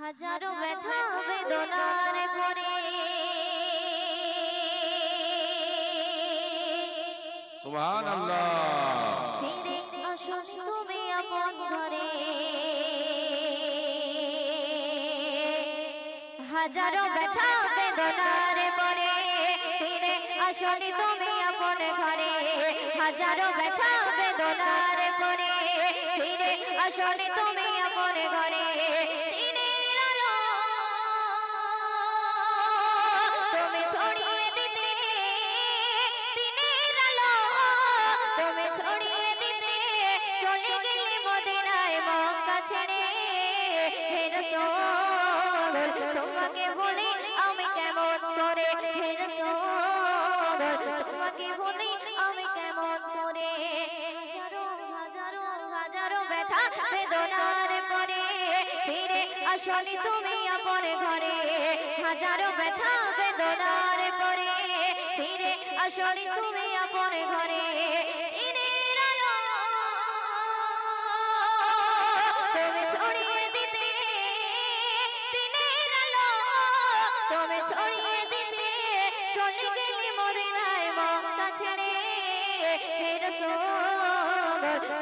হাজারো ব্যথা বেদনার ঘরে সুবহানাল্লাহ ফিরে আসো তুমি আপন ঘরে হাজারো ব্যথা বেদনার পরে ফিরে আসো তুমি আপন ঘরে হাজারো ব্যথা বেদনার পরে ফিরে আসো তুমি আপন ঘরে তোমাকে বলি আমি কেমন করে হে রাসূল তোমাকে বলি আমি কেমন করে হাজারো হাজারো হাজারো ব্যথা বেদনার পরে ফিরে আসনি তুমি আপন ঘরে হাজারো ব্যথা বেদনার পরে ফিরে আসনি তুমি আপন ঘরে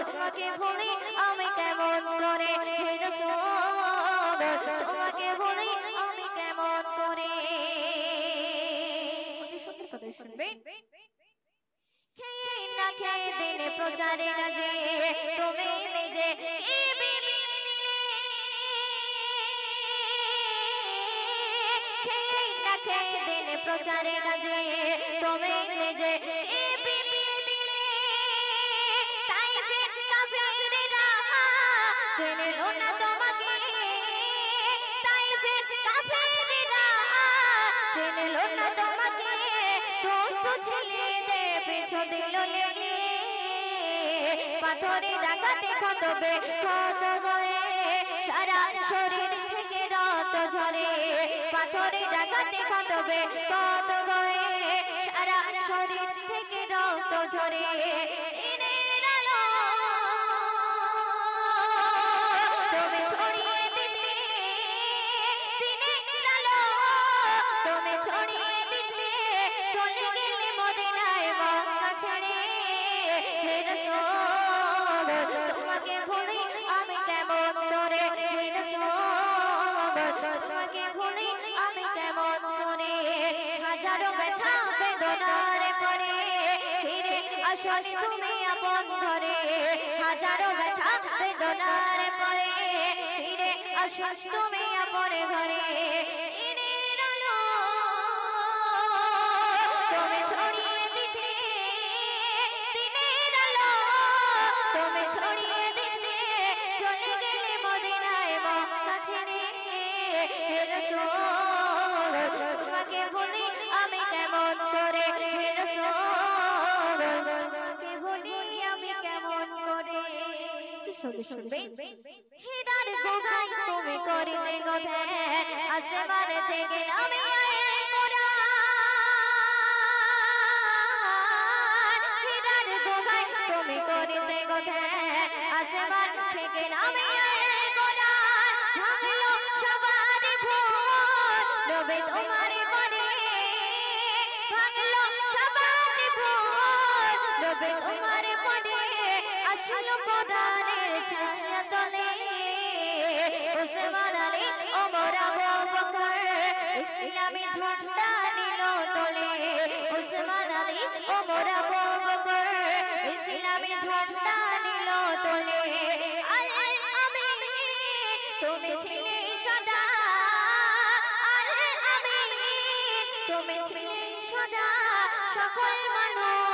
তোমাকে বলি আমি কেমন করে হে রাসূল তোমাকে বলি আমি কেমন করে অতি সুন্দর কথা শুনবেন খেয়ে না খেয়ে দিনে প্রচারে কাজে তুমি নিজে কি বিলিয়ে দিলে খেয়ে না খেয়ে দিনে প্রচারে কাজে তুমি নিজে কি বিলিয়ে দিলে তাই ফির কাফিররা চিনলো না তোমাকে তাই ফির কাফিররা চিনলো না তোমাকে দুষ্ট ছেলেদের পিছু দিল লেগে পাথরে লাগাতে ক্ষতবে ক্ষত হয়ে সারা শরীর থেকে রক্ত ঝরে পাথরে লাগাতে ক্ষতবে ক্ষত হয়ে সারা শরীর থেকে রক্ত ঝরে তুমি ছড়িয়ে দিতে দিনের আলো তুমি ছড়িয়ে দিতে চলে গেলে মদিনায় মক্কা ছেড়ে হে রাসূল তোমাকে ভুলি আমি কেমন করে হে রাসূল তোমাকে ভুলি আমি কেমন করে হাজারো ব্যথা বেদনার পরে ফিরে আসনি তুমি আপন ঘরে হাজারো ব্যথা বেদনার পরে ফিরে আসনি তুমি আপন ঘরে তুমি ছড়িয়ে দিতে দিনের আলো তুমি ছড়িয়ে দিতে চলে গেলে মদিনায় মক্কা ছেড়ে হে রাসূল তোমাকে বলি আমি কেমন করে হে রাসূল তোমাকে বলি আমি কেমন করে শুনবেন হীরার গোগাই তুমি করিতে গধে আসমান থেকে নামে আয়ে কোরআন হীরার গোগাই তুমি করিতে গধে আসমান থেকে নামে আয়ে কোরআন ভাঙলো সবার ভুল নবী তোমার পরে ভাঙলো সবার ভুল নবী তোমার পরে আসলো কোরআনের ছায়া তলে উসমান আলী ওমর আবু বকর ইসলামী ঝান্ডা নিল তলে উসমান আলী ওমর আবু বকর ইসলামী ঝান্ডা নিল তলে আল আমিন তুমি ছিলে সদা আল আমিন তুমি ছিলে সদা সকল মানুষ